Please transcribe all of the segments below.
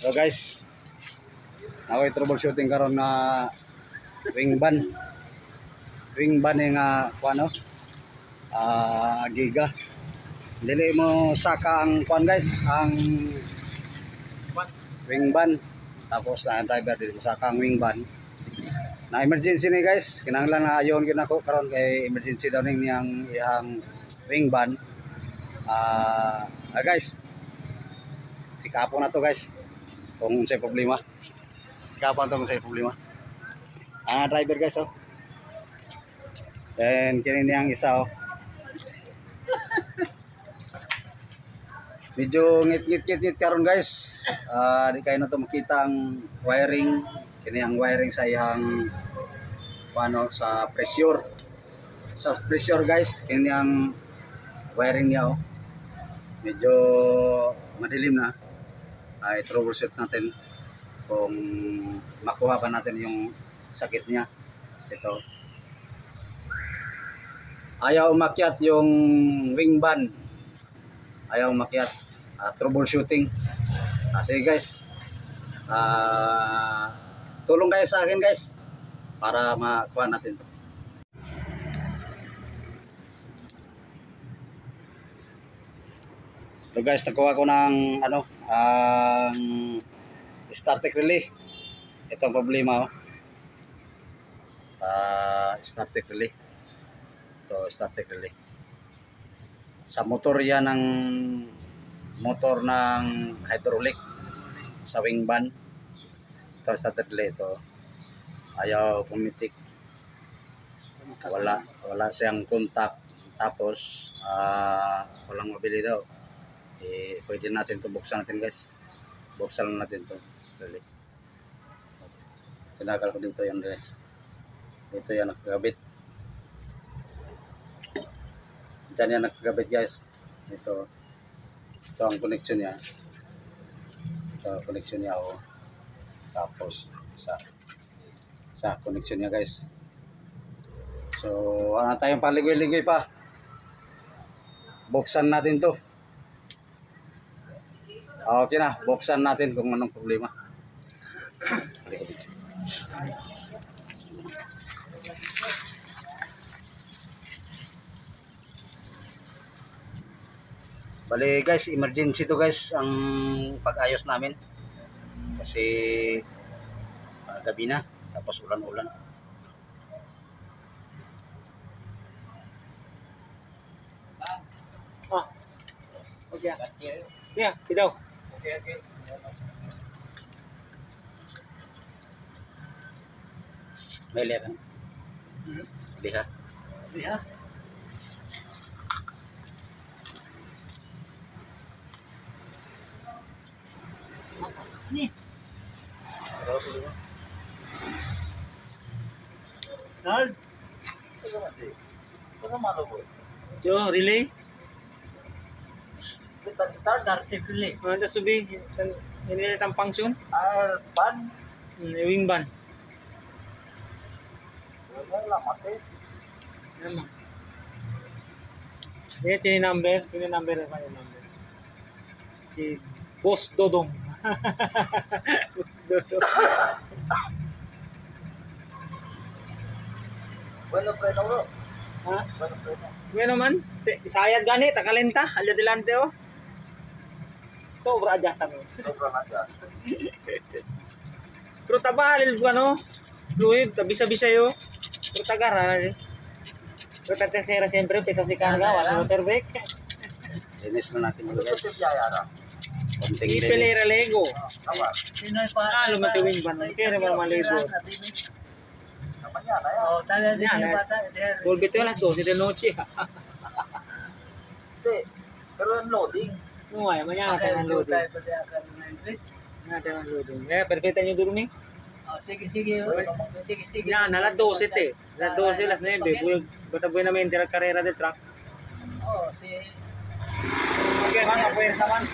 So guys, ako troubleshooting karon na wing van. Wing van yung kuano? Giga. Dili mo saka ang kuan guys, ang wing van. Tapos na ang driver dili mo saka ang wing van. Na emergency ni guys, kinahanglan na ayon ginako karon kay emergency daw ning iyang wing van. Guys, sikapon na to guys. Kung unsay problema. Sikapon na to kung unsay problema. Driver guys oh. Then kini niyang isa oh. Medyo ngit karon guys. Di kayo na to makita ang wiring. Kini ang wiring sa iyang paano sa pressure. Sa pressure guys, kini ang wiring niya oh. Medyo madilim na. I-troubleshoot natin kung makuha pa natin yung sakit niya. Ito. Ayaw umakyat yung wing van. Ayaw umakyat. Troubleshooting. Sige guys. Tulong kayo sa akin guys para makuha natin to. So guys, nakuha ko ng starter relay. Ito ang problema oh. Sa starter relay. Ito starter relay. Sa motor yan ng motor ng hydraulic sa wing van. Ito starter relay ito. Ayaw pumitik. Wala siyang contact. Tapos walang mabili daw. Pwede natin to buksan natin guys. Buksan lang natin to. Really. Tinagal ko dito yan guys. Dito yan nakakabit. Diyan yan nakakabit guys. Ito ang connection niya. Ito ang connection niya oh. Tapos sa connection niya guys. So wala tayong paligoy-ligoy pa. Buksan natin to. Okay na, buksan natin kung anong problema. Bali guys, emergency to guys ang pag-ayos namin. Kasi gabi na, tapos ulan-ulan. Okay. Yeah, daw. Okay. May leban. Liha. Ni. Nal. Jo, relay. Starter relay. Ano subi? Ini tang function? Ban. Wing ban. Wala mate. Naman. Ini number apa ya number? Si Bos Dodong. Bos Dodong. Bueno, preno bro. Ha? Bueno, preno. Bueno man, sayad gani takalenta, ala delante oh. Sobra aja kami. Sobrang aja. Pero tabalil ano? Fluid, bisa-bisa yo. Pero tagara. Pero tercera siyempre pesa si karga, wala motor brake. Linis na natin Ito guys. si Yayara. Konting Ipelera linis. Lego. Tama. Sinoy pa? Lumatiwing ban. Kaya naman malego. Naman yan, ayaw. Oh, talaga din yung bata. Volvete a las 12 de noche. Hindi. Pero yung loading. No, ay, mañana tayo ng loading. Mañana tayo ng loading. Perfecta nyo durmi? Oh, sige. Sige. Yan, alas 12 te. Alas 12, alas 9. Bata buenamente la carrera del truck. Oh, si... Okay, man, apuwersa man.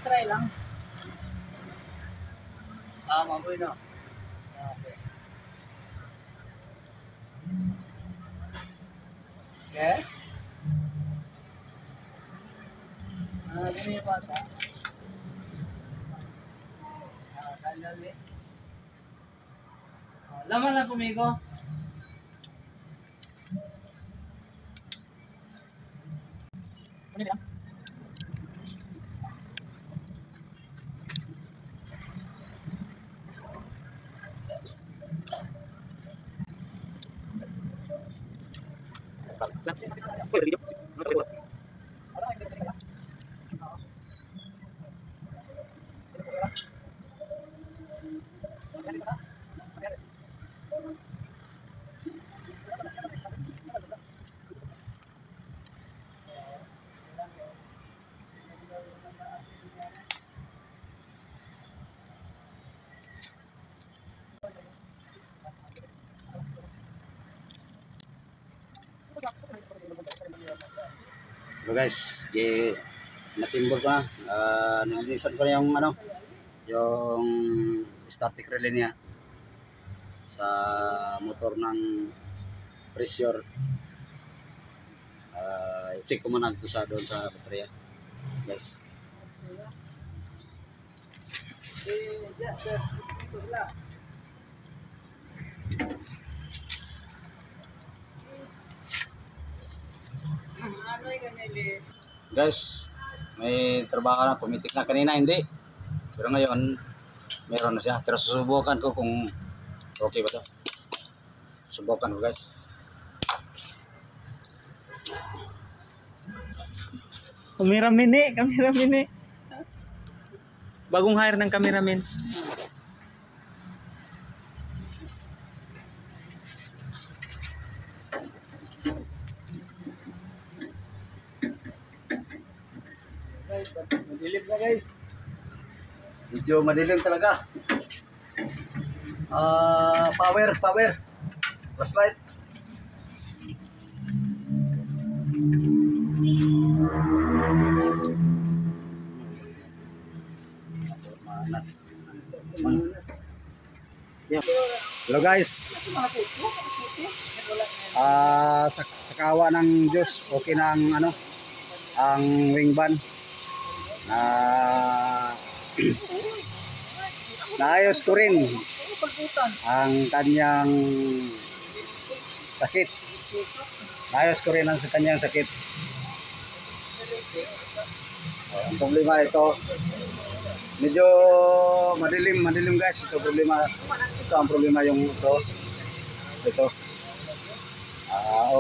Try lang. Maboy na. Okay. Okay? Ganyan yung bata. Dali. Laman lang kumigo. Ano yan? So guys, nasimbol ko na. Nilinisan ko na yung yung static relay niya sa motor ng pressure. I-check ko muna ito sa doon sa baterya. Guys. Guys, may trabaho na, pumitik na kanina, hindi. Pero ngayon, meron na siya. Pero susubukan ko kung okay ba to. Subukan ko guys. Cameraman eh, cameraman eh. Bagong hire ng cameraman. Madilim na guys. Medyo madilim talaga. Power. Flashlight. Yeah. Hello guys. Sa kawa ng Diyos, okay na ang ang wing van. Naayos ko rin ang kanyang sakit. Naayos ko rin ang kanyang sakit. Ang problema nito, medyo madilim guys. Ito ang problema yung ito.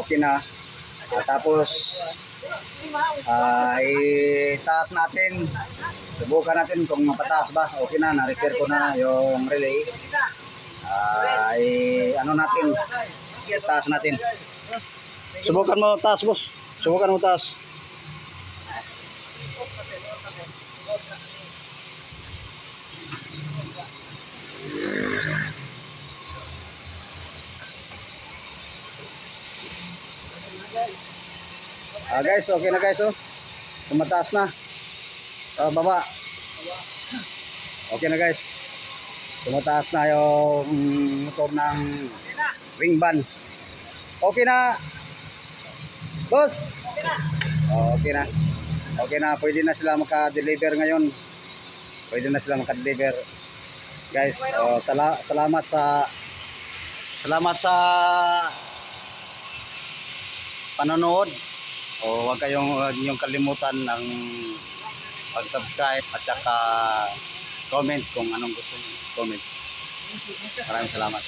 Okay na. Tapos itaas natin. Subukan natin kung mapataas ba. Okay na, na-repair ko na yung relay. Natin. Taas natin. Subukan mo taas, boss. Subukan mo taas. Guys, okay na guys, tumataas na. Baba. Okay na guys. Tumataas na yung motor ng wing van. Okay na. Boss. Okay na. Okay na, pwede na sila maka-deliver ngayon. Pwede na sila maka-deliver. Guys, salamat sa panonood. Huwag niyong kalimutan ng pag-subscribe at saka comment kung anong gusto niyo comment. Maraming salamat.